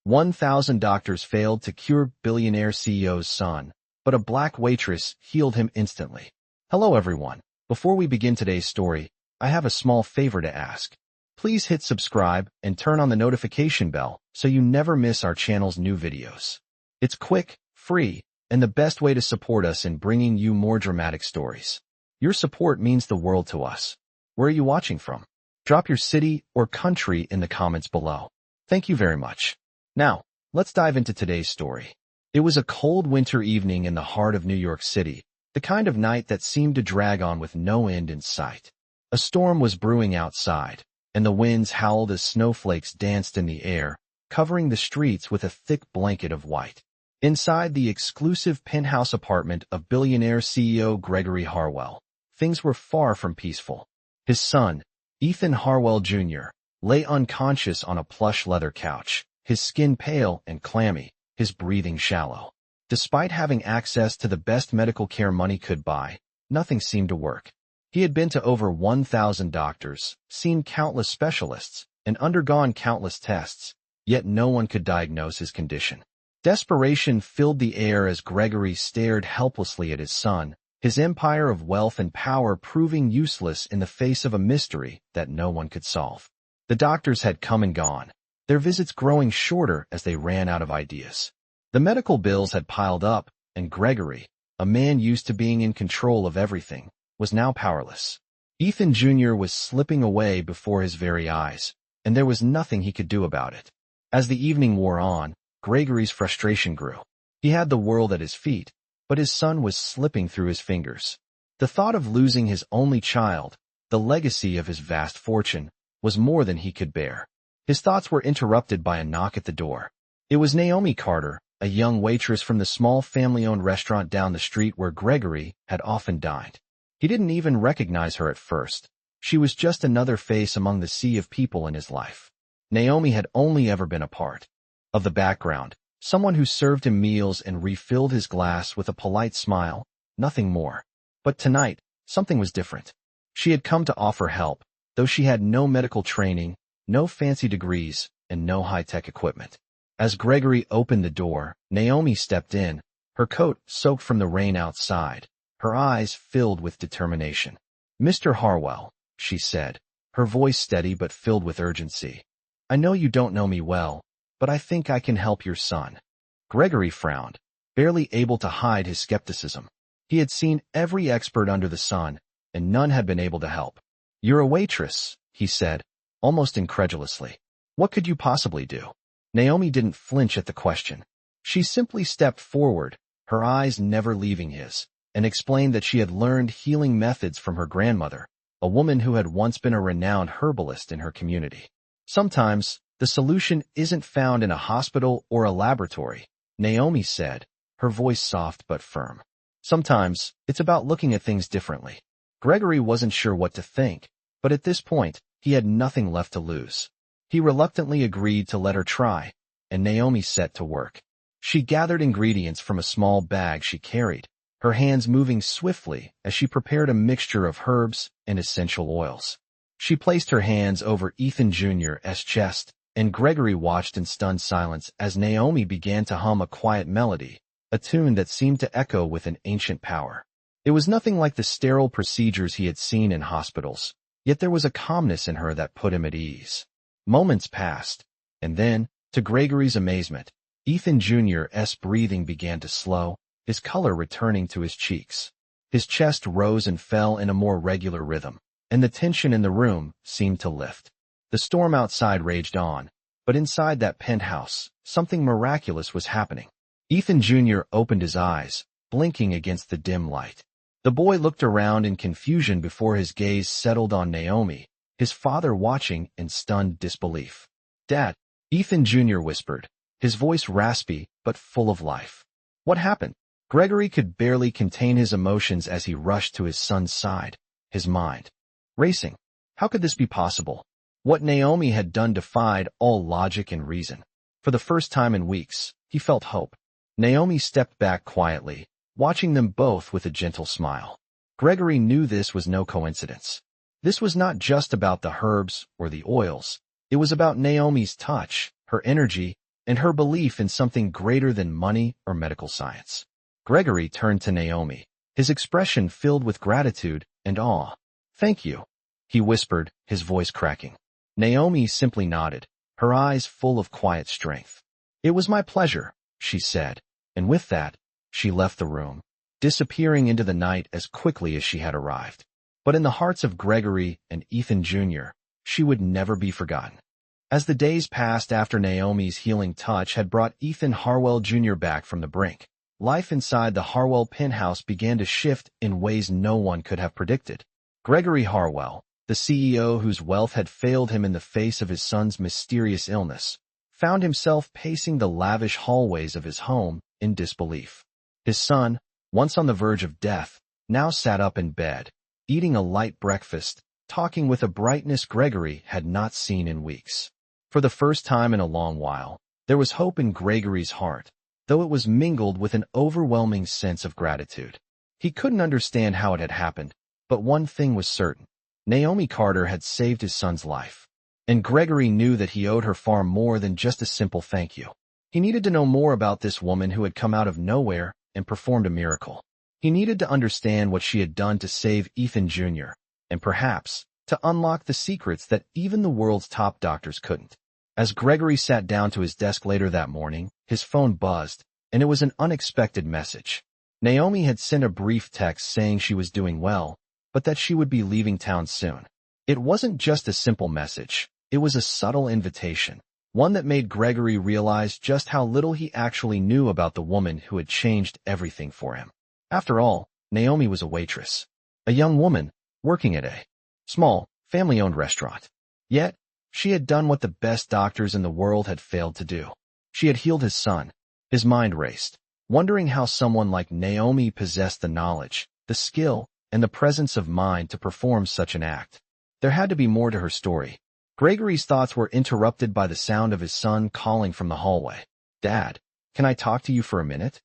1,000 doctors failed to cure billionaire CEO's son, but a black waitress healed him instantly. Hello everyone. Before we begin today's story, I have a small favor to ask. Please hit subscribe and turn on the notification bell so you never miss our channel's new videos. It's quick, free, and the best way to support us in bringing you more dramatic stories. Your support means the world to us. Where are you watching from? Drop your city or country in the comments below. Thank you very much. Now, let's dive into today's story. It was a cold winter evening in the heart of New York City, the kind of night that seemed to drag on with no end in sight. A storm was brewing outside, and the winds howled as snowflakes danced in the air, covering the streets with a thick blanket of white. Inside the exclusive penthouse apartment of billionaire CEO Gregory Harwell, things were far from peaceful. His son, Ethan Harwell Jr., lay unconscious on a plush leather couch, his skin pale and clammy, his breathing shallow. Despite having access to the best medical care money could buy, nothing seemed to work. He had been to over 1,000 doctors, seen countless specialists, and undergone countless tests, yet no one could diagnose his condition. Desperation filled the air as Gregory stared helplessly at his son, his empire of wealth and power proving useless in the face of a mystery that no one could solve. The doctors had come and gone, their visits growing shorter as they ran out of ideas. The medical bills had piled up, and Gregory, a man used to being in control of everything, was now powerless. Ethan Jr. was slipping away before his very eyes, and there was nothing he could do about it. As the evening wore on, Gregory's frustration grew. He had the world at his feet, but his son was slipping through his fingers. The thought of losing his only child, the legacy of his vast fortune, was more than he could bear. His thoughts were interrupted by a knock at the door. It was Naomi Carter, a young waitress from the small family-owned restaurant down the street where Gregory had often dined. He didn't even recognize her at first. She was just another face among the sea of people in his life. Naomi had only ever been a part of the background, someone who served him meals and refilled his glass with a polite smile, nothing more. But tonight, something was different. She had come to offer help, though she had no medical training, no fancy degrees, and no high-tech equipment. As Gregory opened the door, Naomi stepped in, her coat soaked from the rain outside, her eyes filled with determination. "Mr. Harwell," she said, her voice steady but filled with urgency. "I know you don't know me well, but I think I can help your son." Gregory frowned, barely able to hide his skepticism. He had seen every expert under the sun, and none had been able to help. "You're a waitress," he said, almost incredulously. "What could you possibly do?" Naomi didn't flinch at the question. She simply stepped forward, her eyes never leaving his, and explained that she had learned healing methods from her grandmother, a woman who had once been a renowned herbalist in her community. "Sometimes, the solution isn't found in a hospital or a laboratory," Naomi said, her voice soft but firm. "Sometimes, it's about looking at things differently." Gregory wasn't sure what to think, but at this point, he had nothing left to lose. He reluctantly agreed to let her try, and Naomi set to work. She gathered ingredients from a small bag she carried, her hands moving swiftly as she prepared a mixture of herbs and essential oils. She placed her hands over Ethan Jr.'s chest, and Gregory watched in stunned silence as Naomi began to hum a quiet melody, a tune that seemed to echo with an ancient power. It was nothing like the sterile procedures he had seen in hospitals, yet there was a calmness in her that put him at ease. Moments passed, and then, to Gregory's amazement, Ethan Jr.'s breathing began to slow, his color returning to his cheeks. His chest rose and fell in a more regular rhythm, and the tension in the room seemed to lift. The storm outside raged on, but inside that penthouse, something miraculous was happening. Ethan Jr. opened his eyes, blinking against the dim light. The boy looked around in confusion before his gaze settled on Naomi, his father watching in stunned disbelief. "Dad," Ethan Jr. whispered, his voice raspy but full of life. "What happened?" Gregory could barely contain his emotions as he rushed to his son's side, his mind racing. How could this be possible? What Naomi had done defied all logic and reason. For the first time in weeks, he felt hope. Naomi stepped back quietly, watching them both with a gentle smile. Gregory knew this was no coincidence. This was not just about the herbs or the oils. It was about Naomi's touch, her energy, and her belief in something greater than money or medical science. Gregory turned to Naomi, his expression filled with gratitude and awe. "Thank you," he whispered, his voice cracking. Naomi simply nodded, her eyes full of quiet strength. "It was my pleasure," she said, and with that, she left the room, disappearing into the night as quickly as she had arrived. But in the hearts of Gregory and Ethan Jr., she would never be forgotten. As the days passed after Naomi's healing touch had brought Ethan Harwell Jr. back from the brink, life inside the Harwell penthouse began to shift in ways no one could have predicted. Gregory Harwell, the CEO whose wealth had failed him in the face of his son's mysterious illness, found himself pacing the lavish hallways of his home in disbelief. His son, once on the verge of death, now sat up in bed, eating a light breakfast, talking with a brightness Gregory had not seen in weeks. For the first time in a long while, there was hope in Gregory's heart, though it was mingled with an overwhelming sense of gratitude. He couldn't understand how it had happened, but one thing was certain. Naomi Carter had saved his son's life, and Gregory knew that he owed her far more than just a simple thank you. He needed to know more about this woman who had come out of nowhere and performed a miracle. He needed to understand what she had done to save Ethan Jr., and perhaps to unlock the secrets that even the world's top doctors couldn't. As Gregory sat down to his desk later that morning, his phone buzzed, and it was an unexpected message. Naomi had sent a brief text saying she was doing well, but that she would be leaving town soon. It wasn't just a simple message, it was a subtle invitation, one that made Gregory realize just how little he actually knew about the woman who had changed everything for him. After all, Naomi was a waitress, a young woman working at a small, family-owned restaurant. Yet, she had done what the best doctors in the world had failed to do. She had healed his son. His mind raced, wondering how someone like Naomi possessed the knowledge, the skill, and the presence of mind to perform such an act. There had to be more to her story. Gregory's thoughts were interrupted by the sound of his son calling from the hallway. "Dad, can I talk to you for a minute?"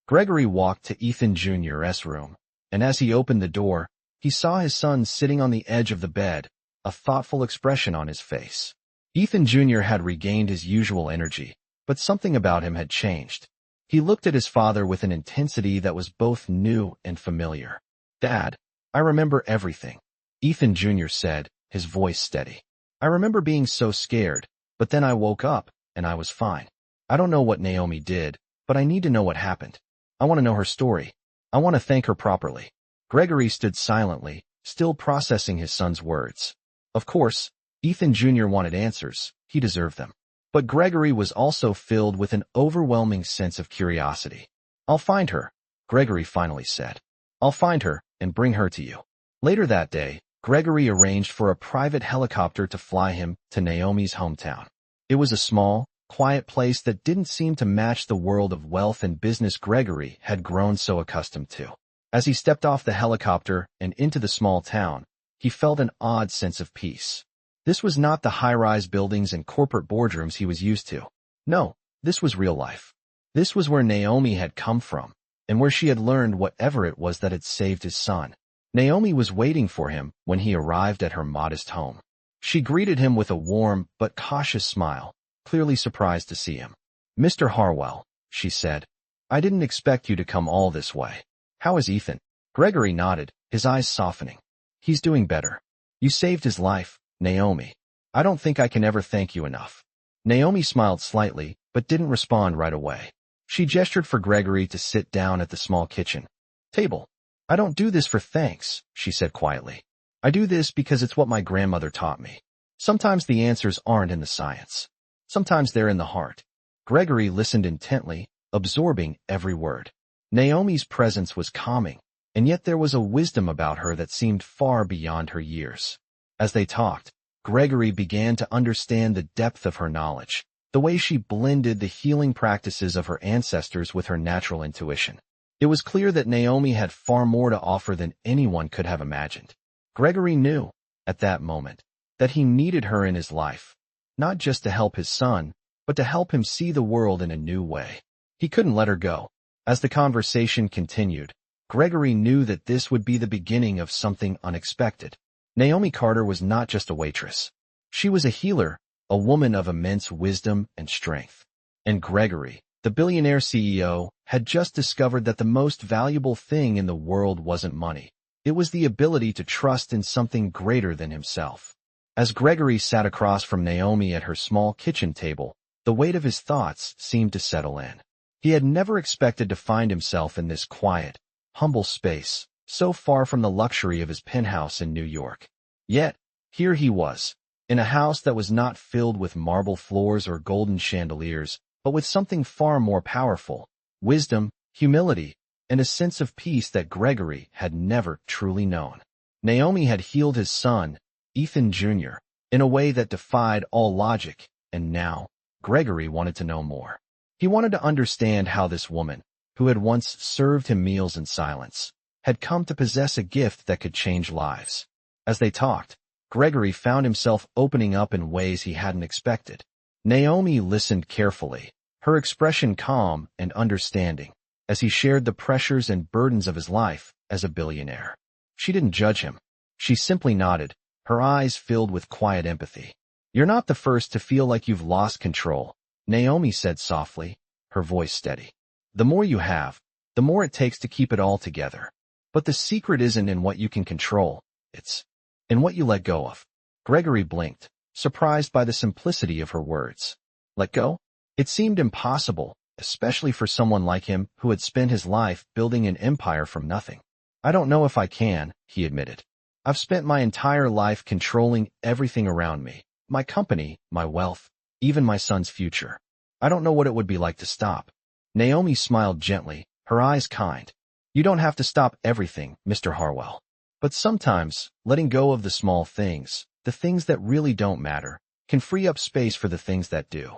Gregory walked to Ethan Jr.'s room, and as he opened the door, he saw his son sitting on the edge of the bed, a thoughtful expression on his face. Ethan Jr. had regained his usual energy, but something about him had changed. He looked at his father with an intensity that was both new and familiar. "Dad, I remember everything," Ethan Jr. said, his voice steady. "I remember being so scared, but then I woke up, and I was fine. I don't know what Naomi did, but I need to know what happened. I want to know her story. I want to thank her properly." Gregory stood silently, still processing his son's words. Of course, Ethan Jr. wanted answers. He deserved them. But Gregory was also filled with an overwhelming sense of curiosity. "I'll find her," Gregory finally said. "I'll find her and bring her to you." Later that day, Gregory arranged for a private helicopter to fly him to Naomi's hometown. It was a small, quiet place that didn't seem to match the world of wealth and business Gregory had grown so accustomed to. As he stepped off the helicopter and into the small town, he felt an odd sense of peace. This was not the high-rise buildings and corporate boardrooms he was used to. No, this was real life. This was where Naomi had come from, and where she had learned whatever it was that had saved his son. Naomi was waiting for him when he arrived at her modest home. She greeted him with a warm but cautious smile, clearly surprised to see him. "Mr. Harwell," she said, "I didn't expect you to come all this way. How is Ethan?" Gregory nodded, his eyes softening. "He's doing better. You saved his life, Naomi. I don't think I can ever thank you enough." Naomi smiled slightly, but didn't respond right away. She gestured for Gregory to sit down at the small kitchen table. "I don't do this for thanks," she said quietly. "I do this because it's what my grandmother taught me. Sometimes the answers aren't in the science. Sometimes they're in the heart." Gregory listened intently, absorbing every word. Naomi's presence was calming, and yet there was a wisdom about her that seemed far beyond her years. As they talked, Gregory began to understand the depth of her knowledge, the way she blended the healing practices of her ancestors with her natural intuition. It was clear that Naomi had far more to offer than anyone could have imagined. Gregory knew, at that moment, that he needed her in his life, not just to help his son, but to help him see the world in a new way. He couldn't let her go. As the conversation continued, Gregory knew that this would be the beginning of something unexpected. Naomi Carter was not just a waitress. She was a healer, a woman of immense wisdom and strength. And Gregory, the billionaire CEO, had just discovered that the most valuable thing in the world wasn't money. It was the ability to trust in something greater than himself. As Gregory sat across from Naomi at her small kitchen table, the weight of his thoughts seemed to settle in. He had never expected to find himself in this quiet, humble space, so far from the luxury of his penthouse in New York. Yet, here he was, in a house that was not filled with marble floors or golden chandeliers, but with something far more powerful: wisdom, humility, and a sense of peace that Gregory had never truly known. Naomi had healed his son, Ethan Jr., in a way that defied all logic, and now, Gregory wanted to know more. He wanted to understand how this woman, who had once served him meals in silence, had come to possess a gift that could change lives. As they talked, Gregory found himself opening up in ways he hadn't expected. Naomi listened carefully, her expression calm and understanding, as he shared the pressures and burdens of his life as a billionaire. She didn't judge him. She simply nodded, her eyes filled with quiet empathy. "You're not the first to feel like you've lost control," Naomi said softly, her voice steady. "The more you have, the more it takes to keep it all together. But the secret isn't in what you can control, it's in what you let go of." Gregory blinked, surprised by the simplicity of her words. Let go? It seemed impossible, especially for someone like him who had spent his life building an empire from nothing. "I don't know if I can," he admitted. "I've spent my entire life controlling everything around me, my company, my wealth, even my son's future. I don't know what it would be like to stop." Naomi smiled gently, her eyes kind. "You don't have to stop everything, Mr. Harwell. But sometimes, letting go of the small things, the things that really don't matter, can free up space for the things that do."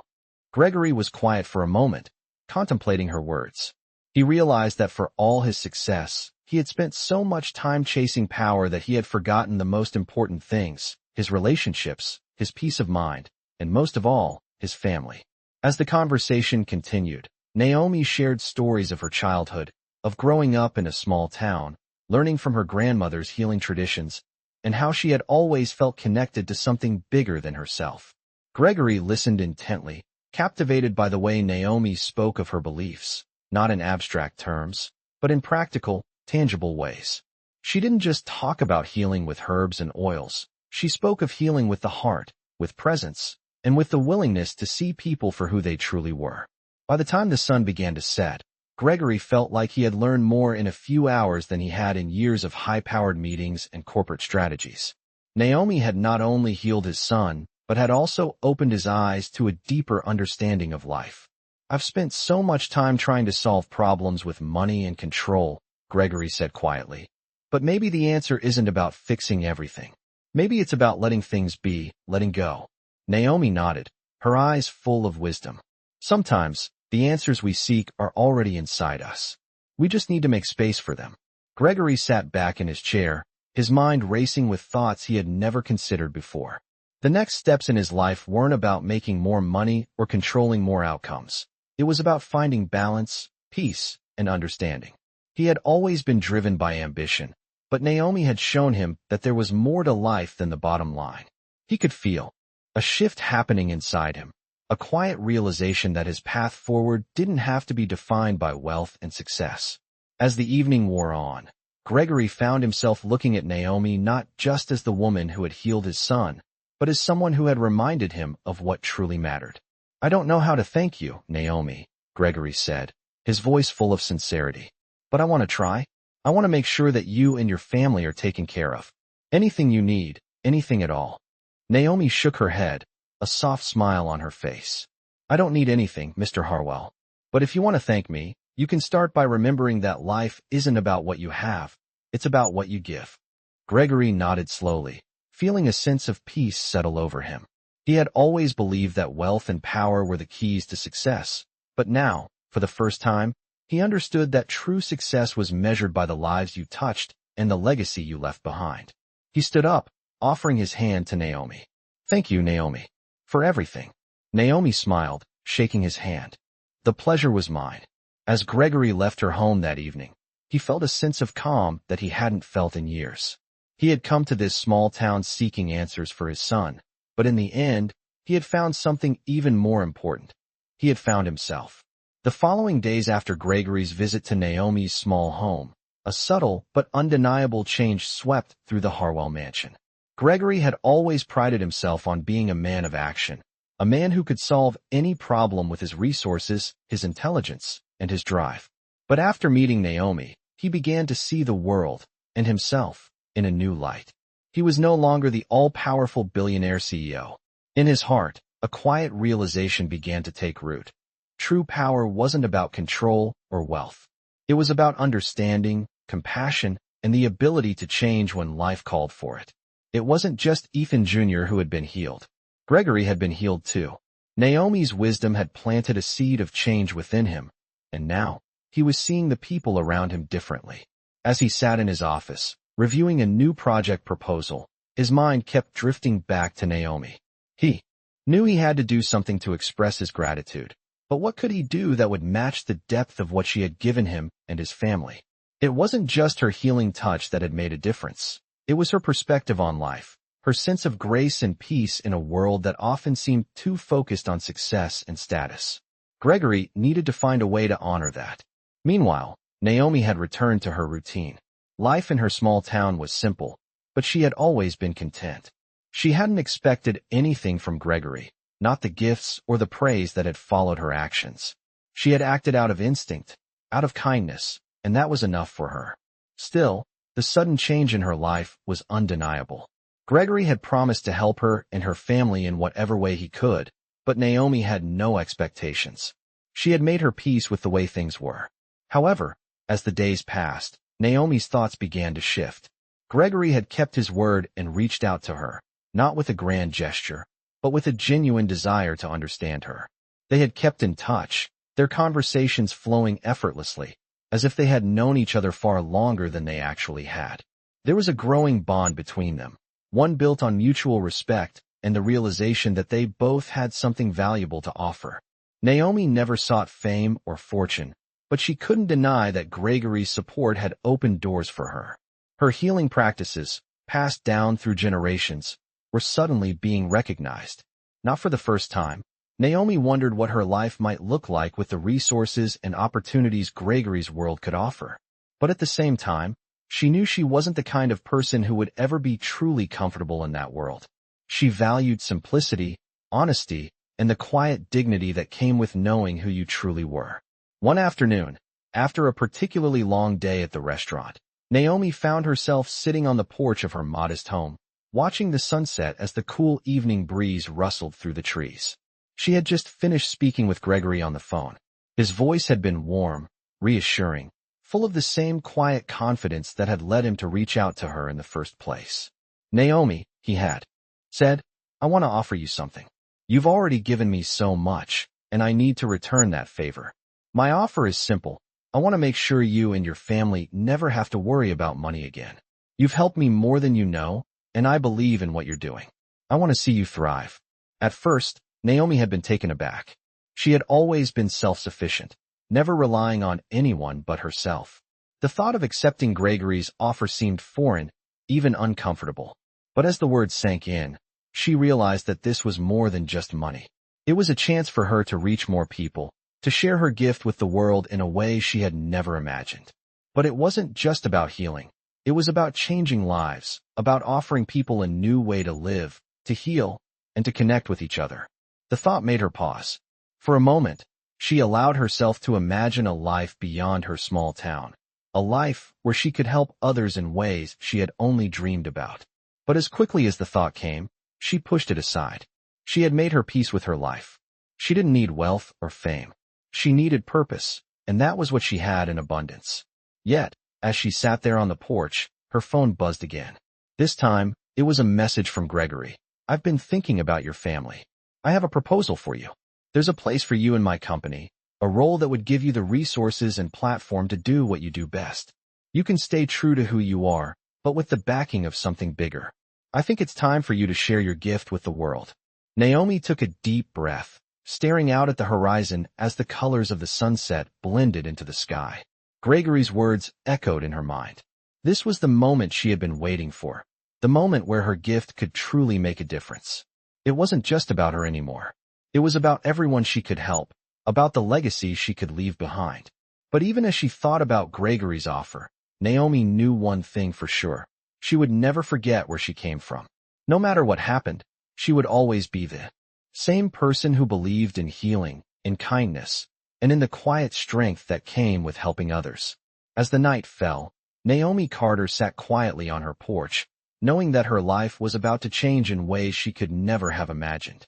Gregory was quiet for a moment, contemplating her words. He realized that for all his success, he had spent so much time chasing power that he had forgotten the most important things: his relationships, his peace of mind, and most of all, his family. As the conversation continued, Naomi shared stories of her childhood, of growing up in a small town, learning from her grandmother's healing traditions, and how she had always felt connected to something bigger than herself. Gregory listened intently, captivated by the way Naomi spoke of her beliefs, not in abstract terms, but in practical, tangible ways. She didn't just talk about healing with herbs and oils. She spoke of healing with the heart, with presence, and with the willingness to see people for who they truly were. By the time the sun began to set, Gregory felt like he had learned more in a few hours than he had in years of high-powered meetings and corporate strategies. Naomi had not only healed his son, but had also opened his eyes to a deeper understanding of life. "I've spent so much time trying to solve problems with money and control," Gregory said quietly. "But maybe the answer isn't about fixing everything. Maybe it's about letting things be, letting go." Naomi nodded, her eyes full of wisdom. "Sometimes, the answers we seek are already inside us. We just need to make space for them." Gregory sat back in his chair, his mind racing with thoughts he had never considered before. The next steps in his life weren't about making more money or controlling more outcomes. It was about finding balance, peace, and understanding. He had always been driven by ambition, but Naomi had shown him that there was more to life than the bottom line. He could feel a shift happening inside him, a quiet realization that his path forward didn't have to be defined by wealth and success. As the evening wore on, Gregory found himself looking at Naomi not just as the woman who had healed his son, but as someone who had reminded him of what truly mattered. "I don't know how to thank you, Naomi," Gregory said, his voice full of sincerity. "But I want to try. I want to make sure that you and your family are taken care of. Anything you need, anything at all." Naomi shook her head, a soft smile on her face. "I don't need anything, Mr. Harwell. But if you want to thank me, you can start by remembering that life isn't about what you have, it's about what you give." Gregory nodded slowly, feeling a sense of peace settle over him. He had always believed that wealth and power were the keys to success, but now, for the first time, he understood that true success was measured by the lives you touched and the legacy you left behind. He stood up, offering his hand to Naomi. "Thank you, Naomi, for everything." Naomi smiled, shaking his hand. "The pleasure was mine." As Gregory left her home that evening, he felt a sense of calm that he hadn't felt in years. He had come to this small town seeking answers for his son, but in the end, he had found something even more important: he had found himself. The following days after Gregory's visit to Naomi's small home, a subtle but undeniable change swept through the Harwell mansion. Gregory had always prided himself on being a man of action, a man who could solve any problem with his resources, his intelligence, and his drive. But after meeting Naomi, he began to see the world, and himself, in a new light. He was no longer the all-powerful billionaire CEO. In his heart, a quiet realization began to take root. True power wasn't about control or wealth. It was about understanding, compassion, and the ability to change when life called for it. It wasn't just Ethan Jr. who had been healed. Gregory had been healed too. Naomi's wisdom had planted a seed of change within him, and now, he was seeing the people around him differently. As he sat in his office, reviewing a new project proposal, his mind kept drifting back to Naomi. He knew he had to do something to express his gratitude, but what could he do that would match the depth of what she had given him and his family? It wasn't just her healing touch that had made a difference. It was her perspective on life, her sense of grace and peace in a world that often seemed too focused on success and status. Gregory needed to find a way to honor that. Meanwhile, Naomi had returned to her routine. Life in her small town was simple, but she had always been content. She hadn't expected anything from Gregory, not the gifts or the praise that had followed her actions. She had acted out of instinct, out of kindness, and that was enough for her. Still, the sudden change in her life was undeniable. Gregory had promised to help her and her family in whatever way he could, but Naomi had no expectations. She had made her peace with the way things were. However, as the days passed, Naomi's thoughts began to shift. Gregory had kept his word and reached out to her, not with a grand gesture, but with a genuine desire to understand her. They had kept in touch, their conversations flowing effortlessly, as if they had known each other far longer than they actually had. There was a growing bond between them, one built on mutual respect and the realization that they both had something valuable to offer. Naomi never sought fame or fortune, but she couldn't deny that Gregory's support had opened doors for her. Her healing practices, passed down through generations, were suddenly being recognized. Not for the first time, Naomi wondered what her life might look like with the resources and opportunities Gregory's world could offer. But at the same time, she knew she wasn't the kind of person who would ever be truly comfortable in that world. She valued simplicity, honesty, and the quiet dignity that came with knowing who you truly were. One afternoon, after a particularly long day at the restaurant, Naomi found herself sitting on the porch of her modest home, watching the sunset as the cool evening breeze rustled through the trees. She had just finished speaking with Gregory on the phone. His voice had been warm, reassuring, full of the same quiet confidence that had led him to reach out to her in the first place. "Naomi," he had said, "I want to offer you something. You've already given me so much, and I need to return that favor. My offer is simple. I want to make sure you and your family never have to worry about money again. You've helped me more than you know, and I believe in what you're doing. I want to see you thrive." At first, Naomi had been taken aback. She had always been self-sufficient, never relying on anyone but herself. The thought of accepting Gregory's offer seemed foreign, even uncomfortable. But as the words sank in, she realized that this was more than just money. It was a chance for her to reach more people, to share her gift with the world in a way she had never imagined. But it wasn't just about healing. It was about changing lives, about offering people a new way to live, to heal, and to connect with each other. The thought made her pause. For a moment, she allowed herself to imagine a life beyond her small town, a life where she could help others in ways she had only dreamed about. But as quickly as the thought came, she pushed it aside. She had made her peace with her life. She didn't need wealth or fame. She needed purpose, and that was what she had in abundance. Yet, as she sat there on the porch, her phone buzzed again. This time, it was a message from Gregory. "I've been thinking about your family. I have a proposal for you. There's a place for you in my company, a role that would give you the resources and platform to do what you do best. You can stay true to who you are, but with the backing of something bigger. I think it's time for you to share your gift with the world." Naomi took a deep breath, staring out at the horizon as the colors of the sunset blended into the sky. Gregory's words echoed in her mind. This was the moment she had been waiting for, the moment where her gift could truly make a difference. It wasn't just about her anymore. It was about everyone she could help, about the legacy she could leave behind. But even as she thought about Gregory's offer, Naomi knew one thing for sure. She would never forget where she came from. No matter what happened, she would always be the same person who believed in healing, in kindness, and in the quiet strength that came with helping others. As the night fell, Naomi Carter sat quietly on her porch, knowing that her life was about to change in ways she could never have imagined.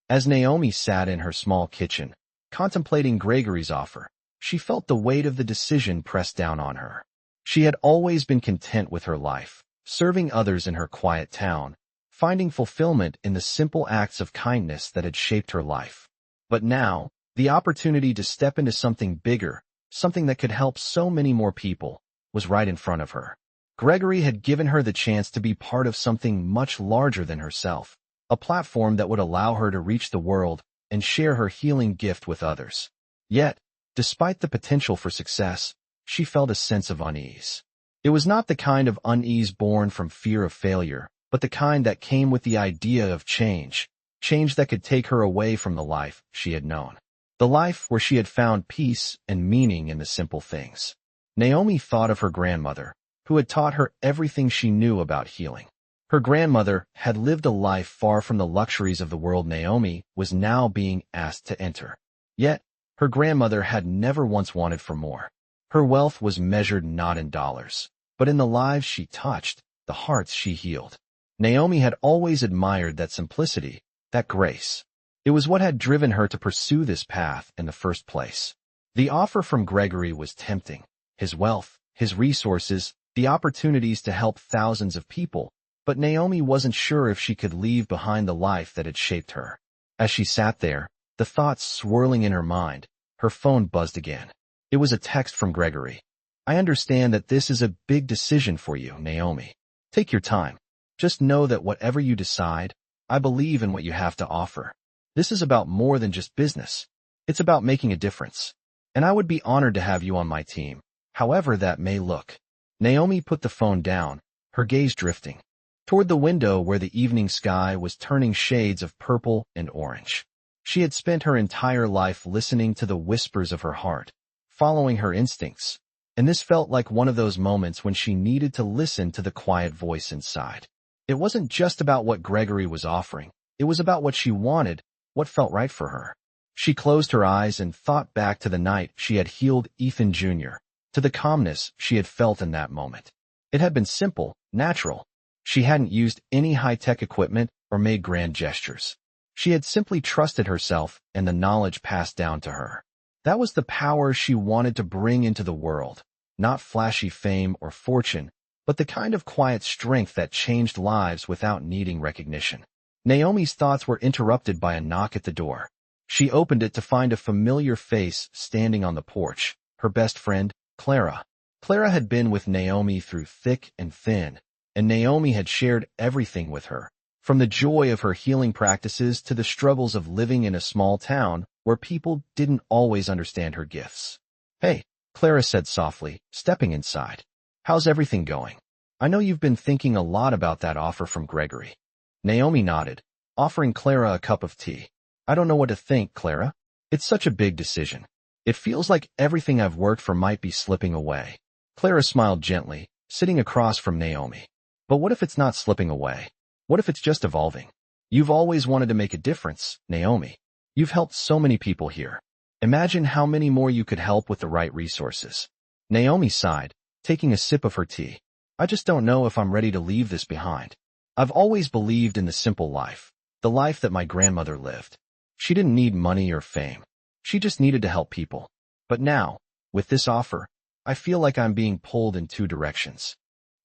As Naomi sat in her small kitchen, contemplating Gregory's offer, she felt the weight of the decision pressed down on her. She had always been content with her life, serving others in her quiet town, finding fulfillment in the simple acts of kindness that had shaped her life. But now, the opportunity to step into something bigger, something that could help so many more people, was right in front of her. Gregory had given her the chance to be part of something much larger than herself, a platform that would allow her to reach the world and share her healing gift with others. Yet, despite the potential for success, she felt a sense of unease. It was not the kind of unease born from fear of failure, but the kind that came with the idea of change that could take her away from the life she had known. The life where she had found peace and meaning in the simple things. Naomi thought of her grandmother, who had taught her everything she knew about healing. Her grandmother had lived a life far from the luxuries of the world Naomi was now being asked to enter. Yet, her grandmother had never once wanted for more. Her wealth was measured not in dollars, but in the lives she touched, the hearts she healed. Naomi had always admired that simplicity, that grace. It was what had driven her to pursue this path in the first place. The offer from Gregory was tempting. His wealth, his resources, the opportunities to help thousands of people, but Naomi wasn't sure if she could leave behind the life that had shaped her. As she sat there, the thoughts swirling in her mind, her phone buzzed again. It was a text from Gregory. "I understand that this is a big decision for you, Naomi. Take your time. Just know that whatever you decide, I believe in what you have to offer. This is about more than just business. It's about making a difference. And I would be honored to have you on my team, however that may look." Naomi put the phone down, her gaze drifting toward the window where the evening sky was turning shades of purple and orange. She had spent her entire life listening to the whispers of her heart, following her instincts, and this felt like one of those moments when she needed to listen to the quiet voice inside. It wasn't just about what Gregory was offering. It was about what she wanted, what felt right for her. She closed her eyes and thought back to the night she had healed Ethan Jr., to the calmness she had felt in that moment. It had been simple, natural. She hadn't used any high-tech equipment or made grand gestures. She had simply trusted herself and the knowledge passed down to her. That was the power she wanted to bring into the world, not flashy fame or fortune, but the kind of quiet strength that changed lives without needing recognition. Naomi's thoughts were interrupted by a knock at the door. She opened it to find a familiar face standing on the porch, her best friend, Clara. Clara had been with Naomi through thick and thin, and Naomi had shared everything with her, from the joy of her healing practices to the struggles of living in a small town where people didn't always understand her gifts. "Hey," Clara said softly, stepping inside. "How's everything going? I know you've been thinking a lot about that offer from Gregory." Naomi nodded, offering Clara a cup of tea. "I don't know what to think, Clara. It's such a big decision. It feels like everything I've worked for might be slipping away." Clara smiled gently, sitting across from Naomi. "But what if it's not slipping away? What if it's just evolving? You've always wanted to make a difference, Naomi. You've helped so many people here. Imagine how many more you could help with the right resources." Naomi sighed, taking a sip of her tea. "I just don't know if I'm ready to leave this behind. I've always believed in the simple life, the life that my grandmother lived. She didn't need money or fame. She just needed to help people. But now, with this offer, I feel like I'm being pulled in two directions."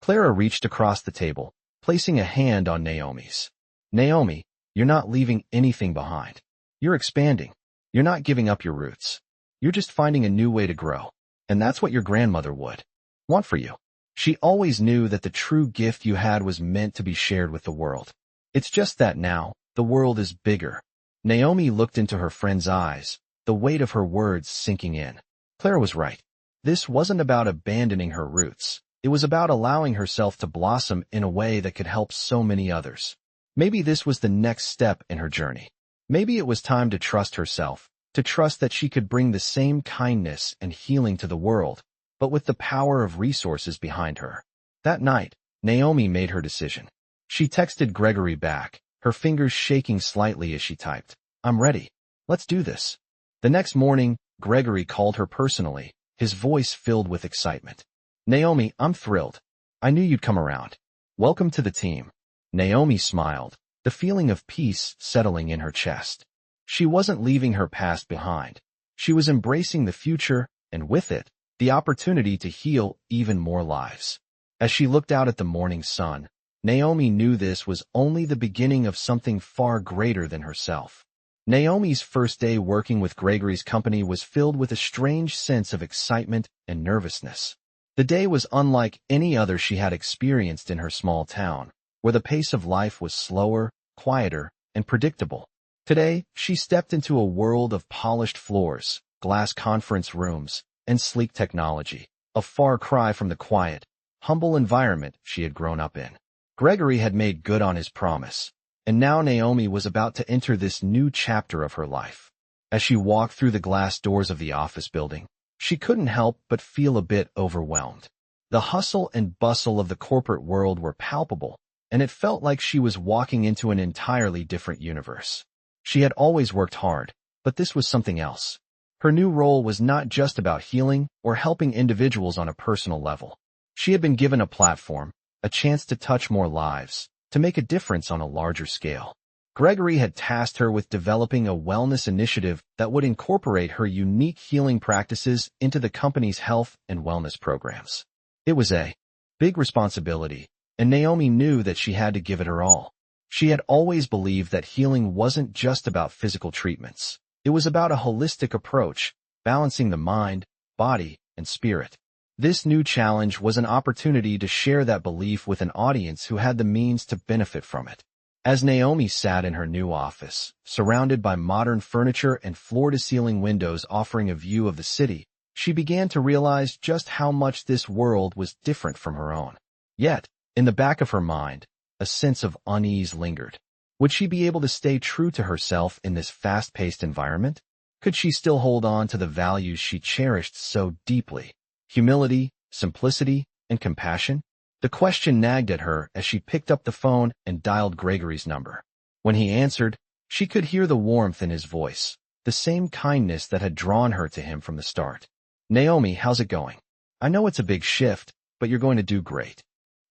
Clara reached across the table, placing a hand on Naomi's. "Naomi, you're not leaving anything behind. You're expanding. You're not giving up your roots. You're just finding a new way to grow. And that's what your grandmother would want for you. She always knew that the true gift you had was meant to be shared with the world. It's just that now, the world is bigger." Naomi looked into her friend's eyes, the weight of her words sinking in. Clara was right. This wasn't about abandoning her roots. It was about allowing herself to blossom in a way that could help so many others. Maybe this was the next step in her journey. Maybe it was time to trust herself, to trust that she could bring the same kindness and healing to the world, but with the power of resources behind her. That night, Naomi made her decision. She texted Gregory back, her fingers shaking slightly as she typed, "I'm ready. Let's do this." The next morning, Gregory called her personally, his voice filled with excitement. "Naomi, I'm thrilled. I knew you'd come around. Welcome to the team." Naomi smiled, the feeling of peace settling in her chest. She wasn't leaving her past behind. She was embracing the future, and with it, the opportunity to heal even more lives. As she looked out at the morning sun, Naomi knew this was only the beginning of something far greater than herself. Naomi's first day working with Gregory's company was filled with a strange sense of excitement and nervousness. The day was unlike any other she had experienced in her small town, where the pace of life was slower, quieter, and predictable. Today, she stepped into a world of polished floors, glass conference rooms, and sleek technology, a far cry from the quiet, humble environment she had grown up in. Gregory had made good on his promise, and now Naomi was about to enter this new chapter of her life. As she walked through the glass doors of the office building, she couldn't help but feel a bit overwhelmed. The hustle and bustle of the corporate world were palpable, and it felt like she was walking into an entirely different universe. She had always worked hard, but this was something else. Her new role was not just about healing or helping individuals on a personal level. She had been given a platform, a chance to touch more lives, to make a difference on a larger scale. Gregory had tasked her with developing a wellness initiative that would incorporate her unique healing practices into the company's health and wellness programs. It was a big responsibility, and Naomi knew that she had to give it her all. She had always believed that healing wasn't just about physical treatments. It was about a holistic approach, balancing the mind, body, and spirit. This new challenge was an opportunity to share that belief with an audience who had the means to benefit from it. As Naomi sat in her new office, surrounded by modern furniture and floor-to-ceiling windows offering a view of the city, she began to realize just how much this world was different from her own. Yet, in the back of her mind, a sense of unease lingered. Would she be able to stay true to herself in this fast-paced environment? Could she still hold on to the values she cherished so deeply? Humility, simplicity, and compassion? The question nagged at her as she picked up the phone and dialed Gregory's number. When he answered, she could hear the warmth in his voice, the same kindness that had drawn her to him from the start. "Naomi, how's it going? I know it's a big shift, but you're going to do great."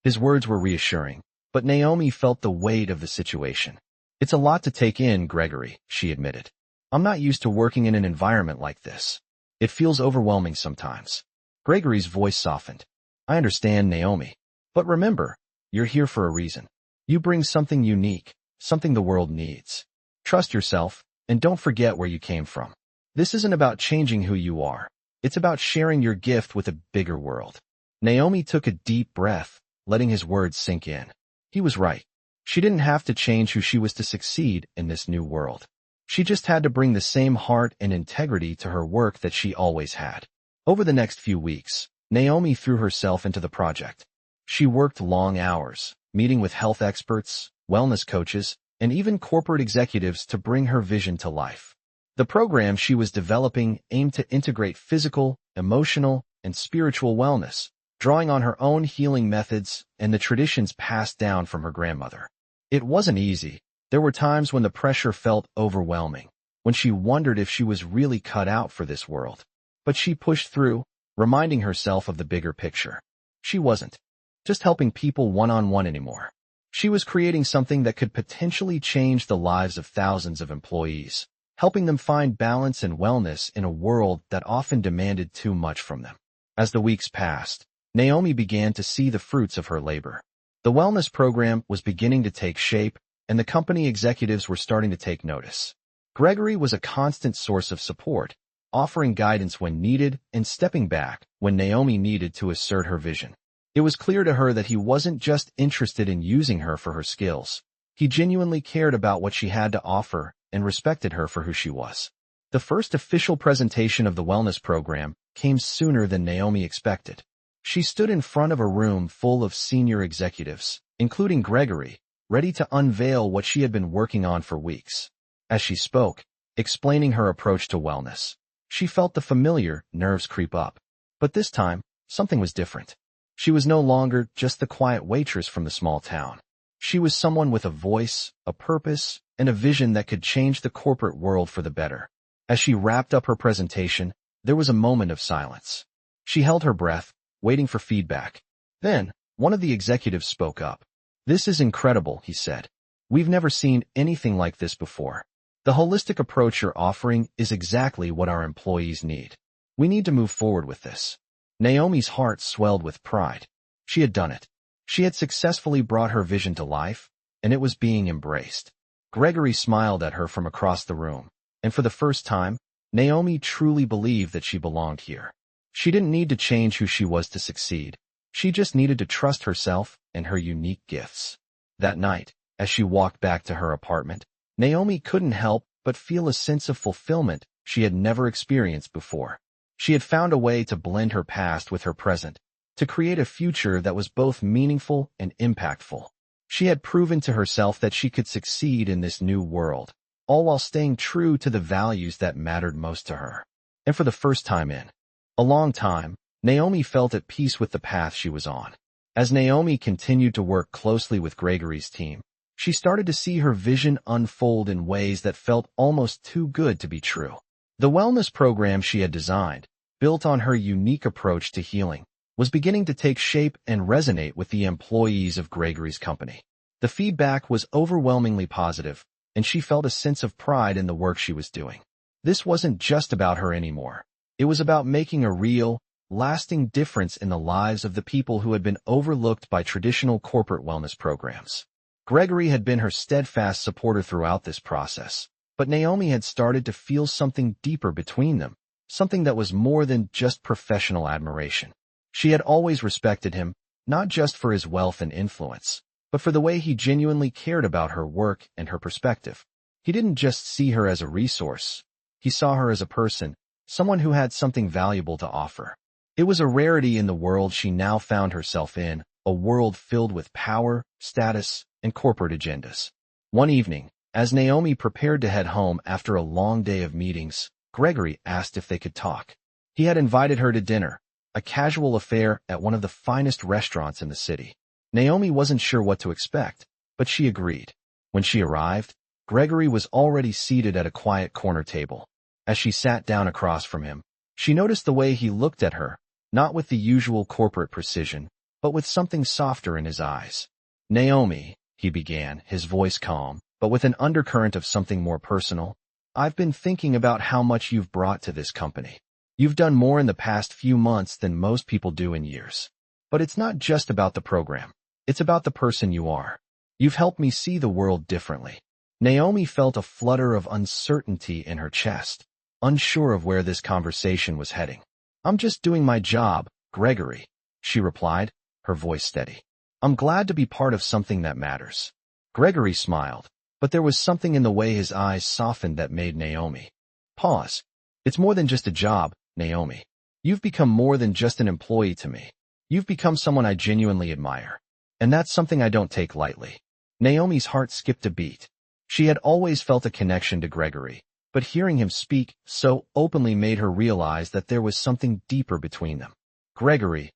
His words were reassuring, but Naomi felt the weight of the situation. "It's a lot to take in, Gregory," she admitted. "I'm not used to working in an environment like this. It feels overwhelming sometimes." Gregory's voice softened. "I understand, Naomi. But remember, you're here for a reason. You bring something unique, something the world needs. Trust yourself, and don't forget where you came from. This isn't about changing who you are. It's about sharing your gift with a bigger world." Naomi took a deep breath, letting his words sink in. He was right. She didn't have to change who she was to succeed in this new world. She just had to bring the same heart and integrity to her work that she always had. Over the next few weeks, Naomi threw herself into the project. She worked long hours, meeting with health experts, wellness coaches, and even corporate executives to bring her vision to life. The program she was developing aimed to integrate physical, emotional, and spiritual wellness, drawing on her own healing methods and the traditions passed down from her grandmother. It wasn't easy. There were times when the pressure felt overwhelming, when she wondered if she was really cut out for this world. But she pushed through, reminding herself of the bigger picture. She wasn't just helping people one-on-one anymore. She was creating something that could potentially change the lives of thousands of employees, helping them find balance and wellness in a world that often demanded too much from them. As the weeks passed, Naomi began to see the fruits of her labor. The wellness program was beginning to take shape, and the company executives were starting to take notice. Gregory was a constant source of support, offering guidance when needed and stepping back when Naomi needed to assert her vision. It was clear to her that he wasn't just interested in using her for her skills. He genuinely cared about what she had to offer and respected her for who she was. The first official presentation of the wellness program came sooner than Naomi expected. She stood in front of a room full of senior executives, including Gregory, ready to unveil what she had been working on for weeks. As she spoke, explaining her approach to wellness. She felt the familiar nerves creep up. But this time, something was different. She was no longer just the quiet waitress from the small town. She was someone with a voice, a purpose, and a vision that could change the corporate world for the better. As she wrapped up her presentation, there was a moment of silence. She held her breath, waiting for feedback. Then, one of the executives spoke up. "This is incredible," he said. "We've never seen anything like this before. The holistic approach you're offering is exactly what our employees need. We need to move forward with this." Naomi's heart swelled with pride. She had done it. She had successfully brought her vision to life, and it was being embraced. Gregory smiled at her from across the room, and for the first time, Naomi truly believed that she belonged here. She didn't need to change who she was to succeed. She just needed to trust herself and her unique gifts. That night, as she walked back to her apartment, Naomi couldn't help but feel a sense of fulfillment she had never experienced before. She had found a way to blend her past with her present, to create a future that was both meaningful and impactful. She had proven to herself that she could succeed in this new world, all while staying true to the values that mattered most to her. And for the first time in a long time, Naomi felt at peace with the path she was on. As Naomi continued to work closely with Gregory's team, she started to see her vision unfold in ways that felt almost too good to be true. The wellness program she had designed, built on her unique approach to healing, was beginning to take shape and resonate with the employees of Gregory's company. The feedback was overwhelmingly positive, and she felt a sense of pride in the work she was doing. This wasn't just about her anymore. It was about making a real, lasting difference in the lives of the people who had been overlooked by traditional corporate wellness programs. Gregory had been her steadfast supporter throughout this process, but Naomi had started to feel something deeper between them, something that was more than just professional admiration. She had always respected him, not just for his wealth and influence, but for the way he genuinely cared about her work and her perspective. He didn't just see her as a resource. He saw her as a person, someone who had something valuable to offer. It was a rarity in the world she now found herself in, a world filled with power, status, and corporate agendas. One evening, as Naomi prepared to head home after a long day of meetings, Gregory asked if they could talk. He had invited her to dinner, a casual affair at one of the finest restaurants in the city. Naomi wasn't sure what to expect, but she agreed. When she arrived, Gregory was already seated at a quiet corner table. As she sat down across from him, she noticed the way he looked at her, not with the usual corporate precision, but with something softer in his eyes. "Naomi," he began, his voice calm, but with an undercurrent of something more personal, "I've been thinking about how much you've brought to this company. You've done more in the past few months than most people do in years. But it's not just about the program. It's about the person you are. You've helped me see the world differently." Naomi felt a flutter of uncertainty in her chest, unsure of where this conversation was heading. "I'm just doing my job, Gregory," she replied, her voice steady. "I'm glad to be part of something that matters." Gregory smiled, but there was something in the way his eyes softened that made Naomi pause. "It's more than just a job, Naomi. You've become more than just an employee to me. You've become someone I genuinely admire. And that's something I don't take lightly." Naomi's heart skipped a beat. She had always felt a connection to Gregory, but hearing him speak so openly made her realize that there was something deeper between them. "Gregory,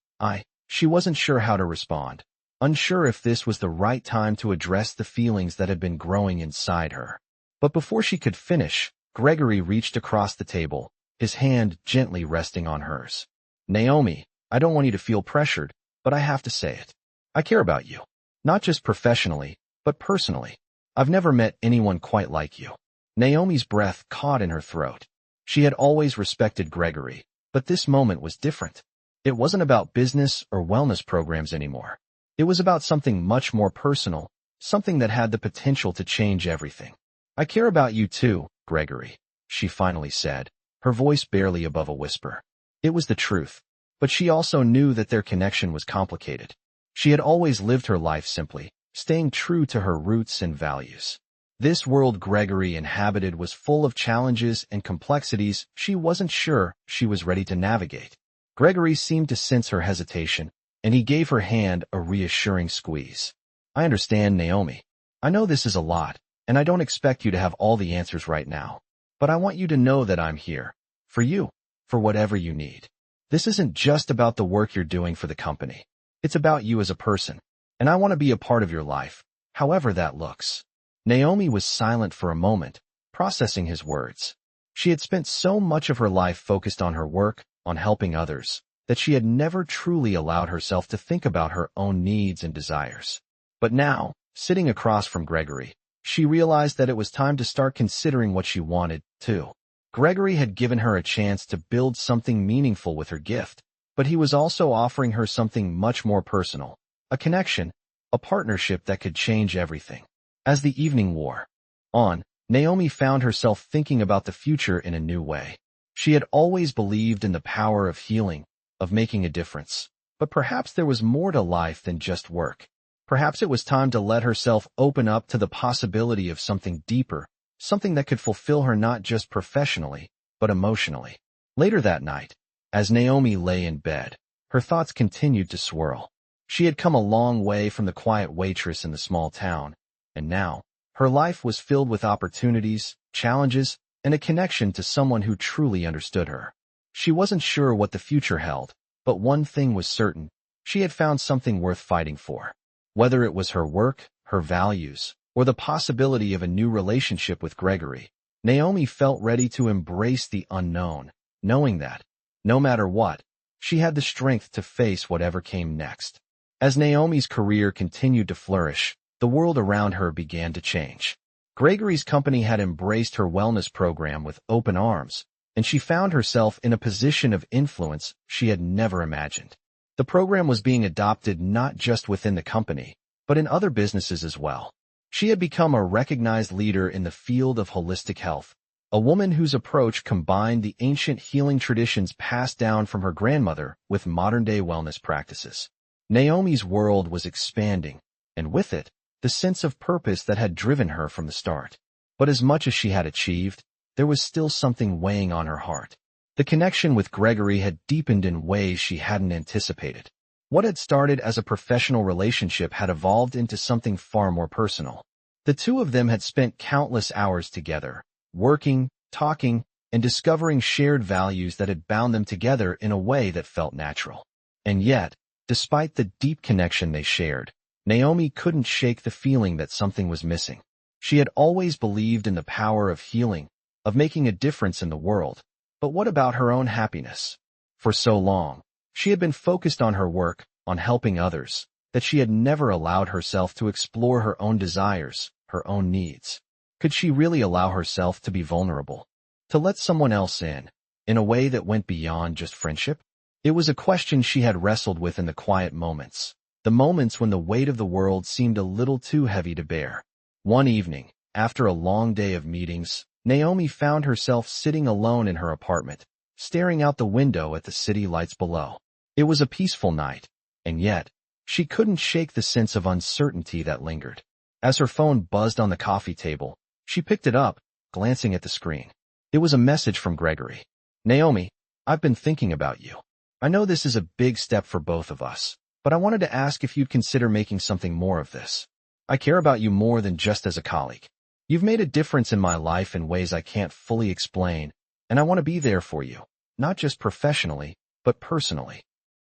she wasn't sure how to respond, unsure if this was the right time to address the feelings that had been growing inside her. But before she could finish, Gregory reached across the table, his hand gently resting on hers. "Naomi, I don't want you to feel pressured, but I have to say it. I care about you. Not just professionally, but personally. I've never met anyone quite like you." Naomi's breath caught in her throat. She had always respected Gregory, but this moment was different. It wasn't about business or wellness programs anymore. It was about something much more personal, something that had the potential to change everything. "I care about you too, Gregory," she finally said, her voice barely above a whisper. It was the truth, but she also knew that their connection was complicated. She had always lived her life simply, staying true to her roots and values. This world Gregory inhabited was full of challenges and complexities she wasn't sure she was ready to navigate. Gregory seemed to sense her hesitation, and he gave her hand a reassuring squeeze. "I understand, Naomi. I know this is a lot, and I don't expect you to have all the answers right now. but I want you to know that I'm here. For you. For whatever you need. This isn't just about the work you're doing for the company. It's about you as a person. And I want to be a part of your life, however that looks. Naomi was silent for a moment, processing his words. She had spent so much of her life focused on her work, on helping others, that she had never truly allowed herself to think about her own needs and desires. But now, sitting across from Gregory, she realized that it was time to start considering what she wanted, too. Gregory had given her a chance to build something meaningful with her gift, but he was also offering her something much more personal, a connection, a partnership that could change everything. As the evening wore on, Naomi found herself thinking about the future in a new way. She had always believed in the power of healing, of making a difference. But perhaps there was more to life than just work. Perhaps it was time to let herself open up to the possibility of something deeper, something that could fulfill her not just professionally, but emotionally. Later that night, as Naomi lay in bed, her thoughts continued to swirl. She had come a long way from the quiet waitress in the small town, and now, her life was filled with opportunities, challenges, and a connection to someone who truly understood her. She wasn't sure what the future held, but one thing was certain: she had found something worth fighting for. Whether it was her work, her values, or the possibility of a new relationship with Gregory, Naomi felt ready to embrace the unknown, knowing that, no matter what, she had the strength to face whatever came next. As Naomi's career continued to flourish, the world around her began to change. Gregory's company had embraced her wellness program with open arms, and she found herself in a position of influence she had never imagined. The program was being adopted not just within the company, but in other businesses as well. She had become a recognized leader in the field of holistic health, a woman whose approach combined the ancient healing traditions passed down from her grandmother with modern-day wellness practices. Naomi's world was expanding, and with it, the sense of purpose that had driven her from the start. But as much as she had achieved, there was still something weighing on her heart. The connection with Gregory had deepened in ways she hadn't anticipated. What had started as a professional relationship had evolved into something far more personal. The two of them had spent countless hours together, working, talking, and discovering shared values that had bound them together in a way that felt natural. And yet, despite the deep connection they shared, Naomi couldn't shake the feeling that something was missing. She had always believed in the power of healing, of making a difference in the world. But what about her own happiness? For so long, she had been focused on her work, on helping others, that she had never allowed herself to explore her own desires, her own needs. Could she really allow herself to be vulnerable? To let someone else in a way that went beyond just friendship? It was a question she had wrestled with in the quiet moments, the moments when the weight of the world seemed a little too heavy to bear. One evening, after a long day of meetings, Naomi found herself sitting alone in her apartment, staring out the window at the city lights below. It was a peaceful night, and yet, she couldn't shake the sense of uncertainty that lingered. As her phone buzzed on the coffee table, she picked it up, glancing at the screen. It was a message from Gregory. "Naomi, I've been thinking about you. I know this is a big step for both of us, but I wanted to ask if you'd consider making something more of this. I care about you more than just as a colleague. You've made a difference in my life in ways I can't fully explain, and I want to be there for you, not just professionally, but personally."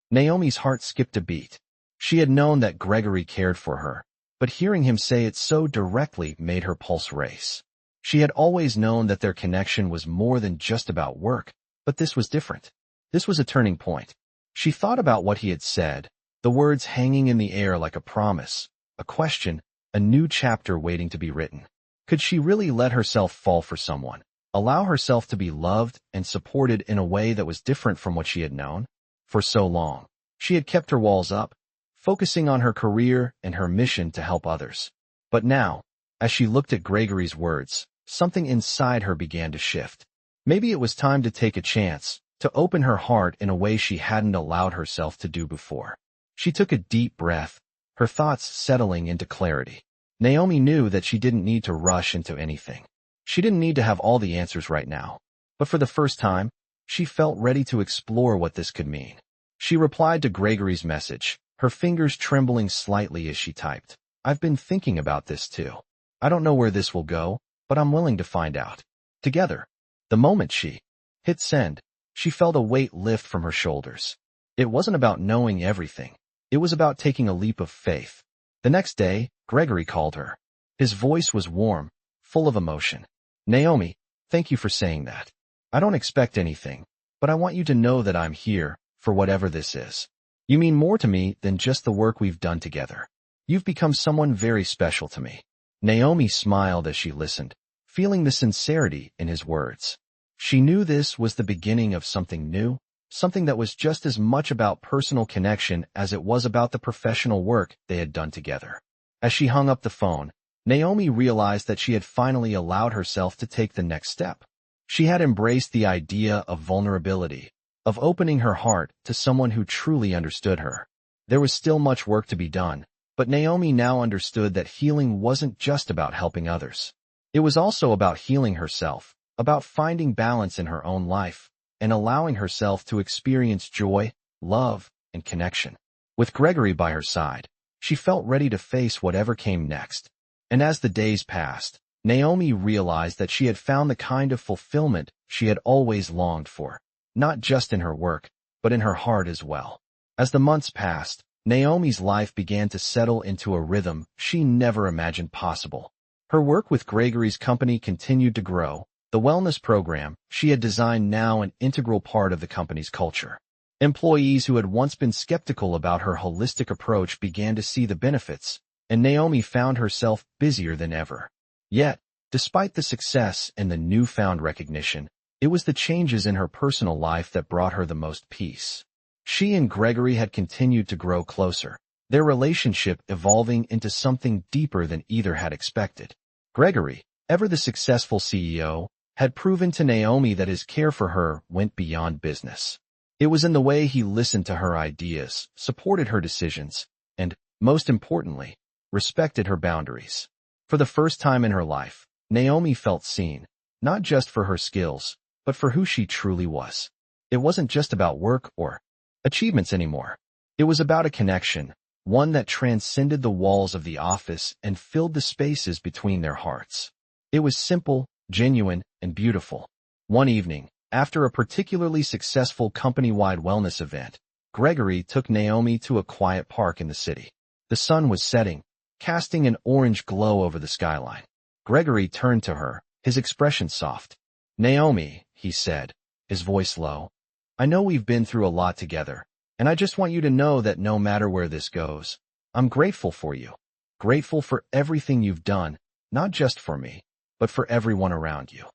Naomi's heart skipped a beat. She had known that Gregory cared for her, but hearing him say it so directly made her pulse race. She had always known that their connection was more than just about work, but this was different. This was a turning point. She thought about what he had said, the words hanging in the air like a promise, a question, a new chapter waiting to be written. Could she really let herself fall for someone, allow herself to be loved and supported in a way that was different from what she had known? For so long, she had kept her walls up, focusing on her career and her mission to help others. But now, as she looked at Gregory's words, something inside her began to shift. Maybe it was time to take a chance, to open her heart in a way she hadn't allowed herself to do before. She took a deep breath, her thoughts settling into clarity. Naomi knew that she didn't need to rush into anything. She didn't need to have all the answers right now. But for the first time, she felt ready to explore what this could mean. She replied to Gregory's message, her fingers trembling slightly as she typed. "I've been thinking about this too. I don't know where this will go, but I'm willing to find out. Together, The moment she hit send, she felt a weight lift from her shoulders. It wasn't about knowing everything. It was about taking a leap of faith. The next day, Gregory called her. His voice was warm, full of emotion. Naomi, thank you for saying that. I don't expect anything, but I want you to know that I'm here, for whatever this is. You mean more to me than just the work we've done together. You've become someone very special to me. Naomi smiled as she listened, feeling the sincerity in his words. She knew this was the beginning of something new, something that was just as much about personal connection as it was about the professional work they had done together. As she hung up the phone, Naomi realized that she had finally allowed herself to take the next step. She had embraced the idea of vulnerability, of opening her heart to someone who truly understood her. There was still much work to be done, but Naomi now understood that healing wasn't just about helping others. It was also about healing herself, about finding balance in her own life, and allowing herself to experience joy, love, and connection. With Gregory by her side, she felt ready to face whatever came next. And as the days passed, Naomi realized that she had found the kind of fulfillment she had always longed for, not just in her work, but in her heart as well. As the months passed, Naomi's life began to settle into a rhythm she never imagined possible. Her work with Gregory's company continued to grow. The wellness program she had designed now an integral part of the company's culture. Employees who had once been skeptical about her holistic approach began to see the benefits, and Naomi found herself busier than ever. Yet, despite the success and the newfound recognition, it was the changes in her personal life that brought her the most peace. She and Gregory had continued to grow closer, their relationship evolving into something deeper than either had expected. Gregory, ever the successful CEO, had proven to Naomi that his care for her went beyond business. It was in the way he listened to her ideas, supported her decisions, and, most importantly, respected her boundaries. For the first time in her life, Naomi felt seen, not just for her skills, but for who she truly was. It wasn't just about work or achievements anymore. It was about a connection, one that transcended the walls of the office and filled the spaces between their hearts. It was simple, genuine, and beautiful. One evening, after a particularly successful company-wide wellness event, Gregory took Naomi to a quiet park in the city. The sun was setting, casting an orange glow over the skyline. Gregory turned to her, his expression soft. "Naomi," he said, his voice low, "I know we've been through a lot together, and I just want you to know that no matter where this goes, I'm grateful for you. Grateful for everything you've done, not just for me, but for everyone around you."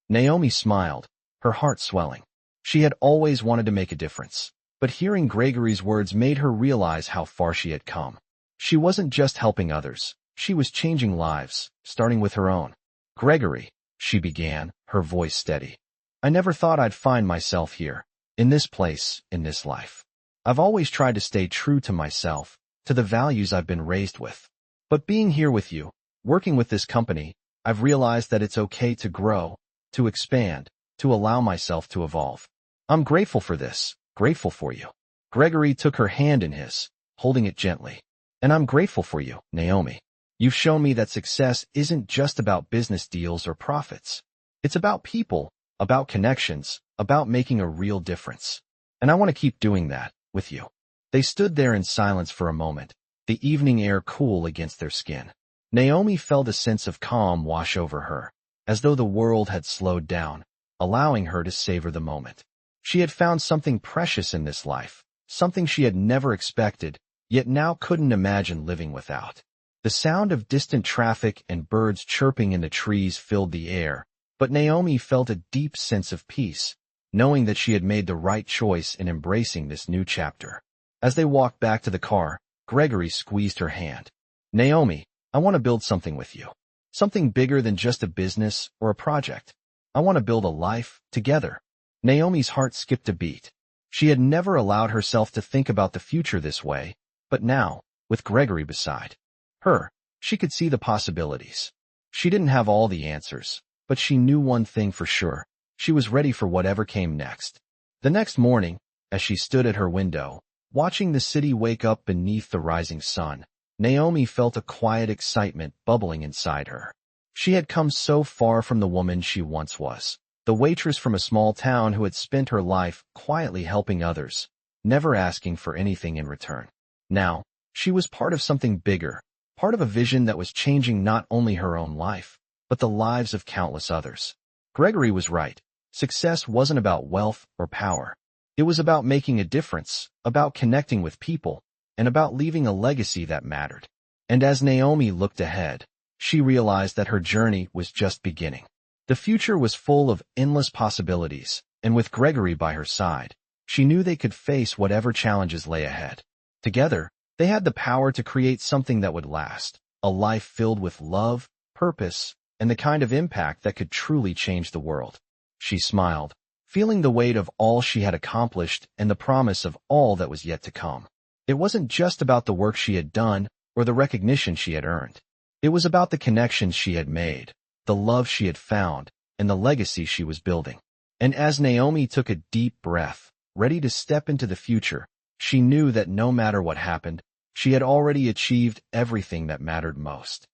Naomi smiled, her heart swelling. She had always wanted to make a difference, but hearing Gregory's words made her realize how far she had come. She wasn't just helping others, she was changing lives, starting with her own. "Gregory," she began, her voice steady, "I never thought I'd find myself here, in this place, in this life. I've always tried to stay true to myself, to the values I've been raised with. But being here with you, working with this company, I've realized that it's okay to grow, to expand, to allow myself to evolve. I'm grateful for this, grateful for you." Gregory took her hand in his, holding it gently. "And I'm grateful for you, Naomi. You've shown me that success isn't just about business deals or profits. It's about people, about connections, about making a real difference. And I want to keep doing that, with you." They stood there in silence for a moment, the evening air cool against their skin. Naomi felt a sense of calm wash over her, as though the world had slowed down, allowing her to savor the moment. She had found something precious in this life, something she had never expected, yet now couldn't imagine living without. The sound of distant traffic and birds chirping in the trees filled the air, but Naomi felt a deep sense of peace, knowing that she had made the right choice in embracing this new chapter. As they walked back to the car, Gregory squeezed her hand. "Naomi, I want to build something with you. Something bigger than just a business or a project. I want to build a life, together." Naomi's heart skipped a beat. She had never allowed herself to think about the future this way, but now, with Gregory beside her, she could see the possibilities. She didn't have all the answers, but she knew one thing for sure. She was ready for whatever came next. The next morning, as she stood at her window, watching the city wake up beneath the rising sun, Naomi felt a quiet excitement bubbling inside her. She had come so far from the woman she once was. the waitress from a small town who had spent her life quietly helping others, never asking for anything in return. Now, she was part of something bigger, part of a vision that was changing not only her own life, but the lives of countless others. Gregory was right. Success wasn't about wealth or power. It was about making a difference, about connecting with people, and about leaving a legacy that mattered. And as Naomi looked ahead, she realized that her journey was just beginning. The future was full of endless possibilities, and with Gregory by her side, she knew they could face whatever challenges lay ahead. Together, they had the power to create something that would last, a life filled with love, purpose, and the kind of impact that could truly change the world. She smiled, feeling the weight of all she had accomplished and the promise of all that was yet to come. It wasn't just about the work she had done or the recognition she had earned. It was about the connections she had made, the love she had found, and the legacy she was building. And as Naomi took a deep breath, ready to step into the future, she knew that no matter what happened, she had already achieved everything that mattered most.